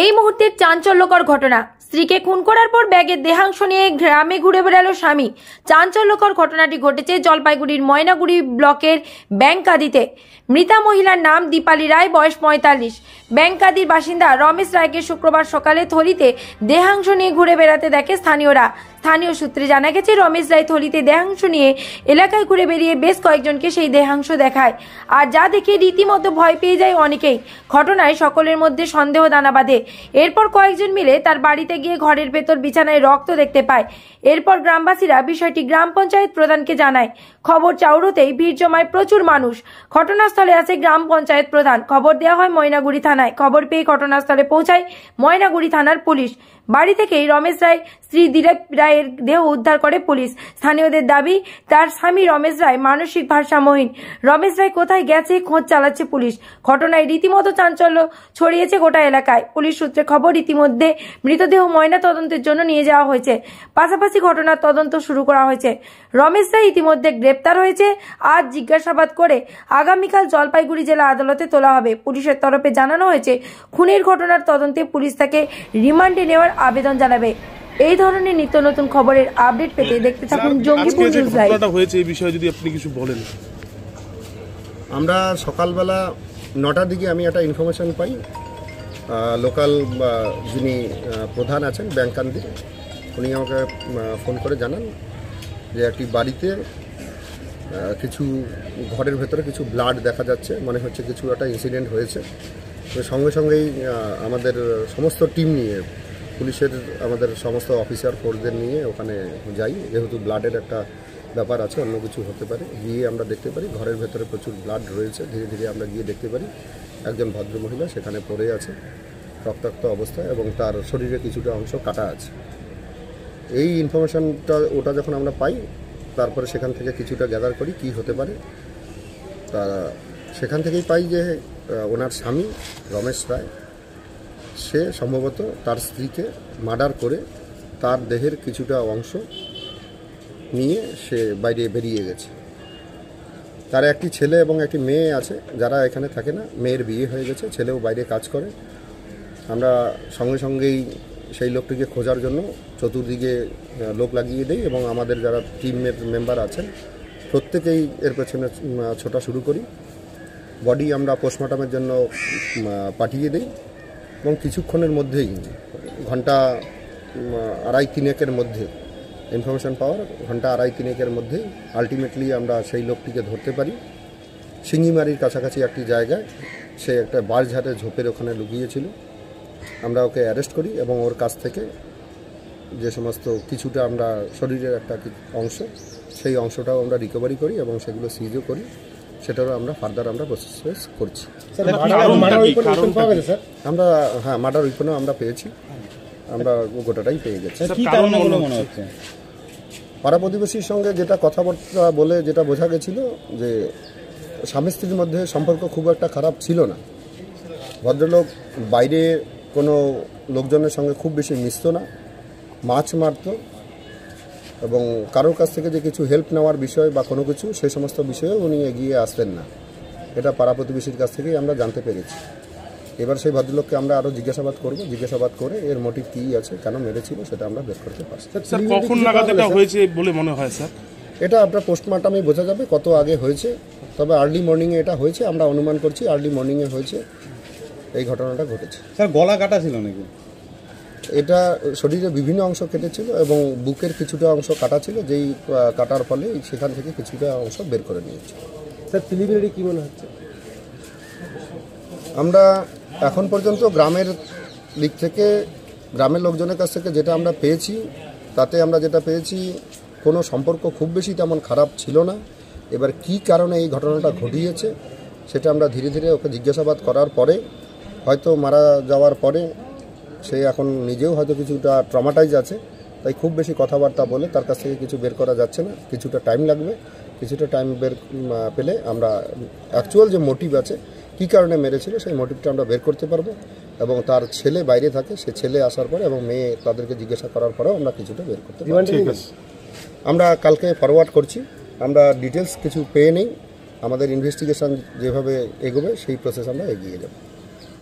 এই মুহূর্তের চাঞ্চল্যকর ঘটনা, স্ত্রীকে খুন করার পর ব্যাগের দেহাংশ নিয়ে গ্রামে ঘুরে বেড়ালো স্বামী। চাঞ্চল্যকর ঘটনাটি ঘটেছে জলপাইগুড়ির ময়নাগুড়ি ব্লকের ব্যাংকাদিতে। মৃতা মহিলার নাম দীপালি রায়, বয়স ৪৫। ব্যাংকাদির বাসিন্দা রমেশ রায়কে শুক্রবার সকালে থলিতে দেহাংশ নিয়ে ঘুরে বেড়াতে দেখে স্থানীয়রা। স্থানীয় সূত্রে জানা গেছে, রমেশ রায় থলিতে দেহাংশ নিয়ে এলাকায় ঘুরে বেরিয়ে বেশ কয়েকজনকে সেই দেহাংশ দেখায়, আর যা দেখে রীতিমতো ভয় পেয়ে যায় অনেকেই। ঘটনায় সকলের মধ্যে সন্দেহ দানা বাঁধে। এরপর কয়েকজন মিলে তার বাড়িতে গিয়ে ঘরের ভেতর বিছানায় রক্ত দেখতে পায়। এরপর গ্রামবাসীরা বিষয়টি গ্রাম পঞ্চায়েত প্রধানকে জানায়। খবর চাউড়তেই ভিড় জমায় প্রচুর মানুষ। ঘটনাস্থলে আসে গ্রাম পঞ্চায়েত প্রধান। খবর দেওয়া হয় ময়নাগুড়ি থানায়। খবর পেয়ে ঘটনাস্থলে পৌঁছায় ময়নাগুড়ি থানার পুলিশ। বাড়ি থেকেই রমেশ রায় স্ত্রী দিলীপ রায়ের দেহ উদ্ধার করে পুলিশ। স্থানীয়দের দাবি, তার স্বামী রমেশ রায় মানসিক ভারসাম্যহীন। রমেশ রায় কোথায় গেছে খোঁজ চালাচ্ছে পুলিশ। ঘটনায় রীতিমতো চাঞ্চল্য ছড়িয়েছে গোটা এলাকায়। পুলিশ সূত্রে খবর, ইতিমধ্যে মৃতদেহ ময়না তদন্তের জন্য নিয়ে যাওয়া হয়েছে। পাশাপাশি ঘটনার তদন্ত শুরু করা হয়েছে। রমেশ রায় ইতিমধ্যে গ্রেপ্তার হয়েছে। আজ জিজ্ঞাসাবাদ করে আগামীকাল জলপাইগুড়ি জেলা আদালতে তোলা হবে। পুলিশের তরফে জানানো হয়েছে, খুনের ঘটনার তদন্তে পুলিশ তাকে রিমান্ডে নেওয়ার আবেদন জানাবে। এই ধরনের নিত্য নতুন খবরের আপডেট পেতে দেখতে থাকুন জঙ্গিপুর নিউজ লাইভ। হয়েছে এই বিষয়ে যদি আপনি কিছু বলেন। আমরা সকালবেলা 9টার দিকে আমি একটা ইনফরমেশন পাই, লোকাল যিনি প্রধান আছেন ব্যাংকান্দি, উনি আমাকে ফোন করে জানান যে একটি বাড়িতে কিছু ঘরের ভেতরে কিছু ব্লাড দেখা যাচ্ছে, মনে হচ্ছে কিছু একটা ইনসিডেন্ট হয়েছে। তো সঙ্গে সঙ্গেই আমাদের সমস্ত টিম নিয়ে, পুলিশের আমাদের সমস্ত অফিসার ফোর্সদের নিয়ে ওখানে যাই, যেহেতু ব্লাডের একটা ব্যাপার আছে, অন্য কিছু হতে পারে। গিয়ে আমরা দেখতে পারি ঘরের ভেতরে প্রচুর ব্লাড রয়েছে। ধীরে ধীরে আমরা গিয়ে দেখতে পারি একজন ভদ্রমহিলা সেখানে পড়ে আছে রক্তাক্ত অবস্থায়, এবং তার শরীরে কিছুটা অংশ কাটা আছে। এই ইনফরমেশনটা ওটা যখন আমরা পাই, তারপরে সেখান থেকে কিছুটা গ্যাদার করি কি হতে পারে। তা সেখান থেকেই পাই যে ওনার স্বামী রমেশ রায়, সে সম্ভবত তার স্ত্রীকে মার্ডার করে তার দেহের কিছুটা অংশ নিয়ে সে বাইরে বেরিয়ে গেছে। তার একটি ছেলে এবং একটি মেয়ে আছে যারা এখানে থাকে না। মেয়ের বিয়ে হয়ে গেছে, ছেলেও বাইরে কাজ করে। আমরা সঙ্গে সঙ্গেই সেই লোকটিকে খোঁজার জন্য চতুর্দিকে লোক লাগিয়ে দেই, এবং আমাদের যারা টিমের মেম্বার আছেন প্রত্যেকেই এর পেছনে ছোটা শুরু করি। বডি আমরা পোস্টমর্টমের জন্য পাঠিয়ে দিই, এবং কিছুক্ষণের মধ্যেই, ঘন্টা 2.5-3 মধ্যে ইনফরমেশন পাওয়ার ঘন্টা 2.5-3 মধ্যেই আলটিমেটলি আমরা সেই লোকটিকে ধরতে পারি। সিঙ্গিমারির কাছাকাছি একটি জায়গায় সে একটা বাঁশঝাড়ের ঝোপের ওখানে লুকিয়েছিল। আমরা ওকে অ্যারেস্ট করি, এবং ওর কাছ থেকে যে সমস্ত কিছুটা আমরা শরীরের একটা অংশ, সেই অংশটাও আমরা রিকভারি করি এবং সেগুলো সিজও করি। সেটারও আমরা ফার্দার আমরা প্রসেস করছি। আমরা মার্ডার উইপনও আমরা পেয়েছি, আমরা গোটাটাই পেয়ে গেছি। পাড়া প্রতিবেশীর সঙ্গে যেটা কথাবার্তা বলে যেটা বোঝা গেছিল যে স্বামী স্ত্রীর মধ্যে সম্পর্ক খুব একটা খারাপ ছিল না। ভদ্রলোক বাইরে কোনো লোকজনের সঙ্গে খুব বেশি মিশত না, মাছ মারত, এবং কারোর কাছ থেকে যে কিছু হেল্প নেওয়ার বিষয় বা কোনো কিছু সেই সমস্ত বিষয়ে উনি এগিয়ে আসতেন না। এটা পাড়া প্রতিবেশীর কাছ থেকেই আমরা জানতে পেরেছি। এবার সেই ভদ্রলোককে আমরা আরও জিজ্ঞাসাবাদ করব, জিজ্ঞাসাবাদ করে এর মোটিভ কী আছে, কেন মেরেছিল সেটা আমরা বের করতে পারছি। কখন নাগাদ এটা হয়েছে বলে মনে হয় স্যার? এটা আপনার পোস্টমর্টমেই বোঝা যাবে কত আগে হয়েছে, তবে আর্লি মর্নিংয়ে এটা হয়েছে। আমরা অনুমান করছি আর্লি মর্নিংয়ে হয়েছে এই ঘটনাটা ঘটেছে। স্যার গলা কাটা ছিল নাকি? এটা শরীরে বিভিন্ন অংশ কেটেছিল এবং বুকের কিছুটা অংশ কাটা ছিল, যেই কাটার ফলে সেখান থেকে কিছুটা অংশ বের করে নিয়েছে। স্যার প্রিলিমিনারি কী মনে হচ্ছে? আমরা এখন পর্যন্ত গ্রামের দিক থেকে, গ্রামের লোকজনের কাছ থেকে যেটা আমরা পেয়েছি, তাতে আমরা যেটা পেয়েছি কোনো সম্পর্ক খুব বেশি তেমন খারাপ ছিল না। এবার কি কারণে এই ঘটনাটা ঘটিয়েছে সেটা আমরা ধীরে ধীরে ওকে জিজ্ঞাসাবাদ করার পরে, হয়তো মারা যাওয়ার পরে সে এখন নিজেও হয়তো কিছুটা ট্রমাটাইজ আছে, তাই খুব বেশি কথাবার্তা বলে তার কাছ থেকে কিছু বের করা যাচ্ছে না। কিছুটা টাইম লাগবে, কিছুটা টাইম বের পেলে আমরা অ্যাকচুয়াল যে মোটিভ আছে, কী কারণে মেরেছিল, সেই মোটিভটা আমরা বের করতে পারবো। এবং তার ছেলে বাইরে থাকে, সে ছেলে আসার পরে এবং মেয়ে তাদেরকে জিজ্ঞাসা করার পরেও আমরা কিছুটা বের করতে পারবো। আমরা কালকে ফরওয়ার্ড করছি, আমরা ডিটেলস কিছু পেয়ে নেই। আমাদের ইনভেস্টিগেশন যেভাবে এগোবে সেই প্রসেস আমরা এগিয়ে যাব।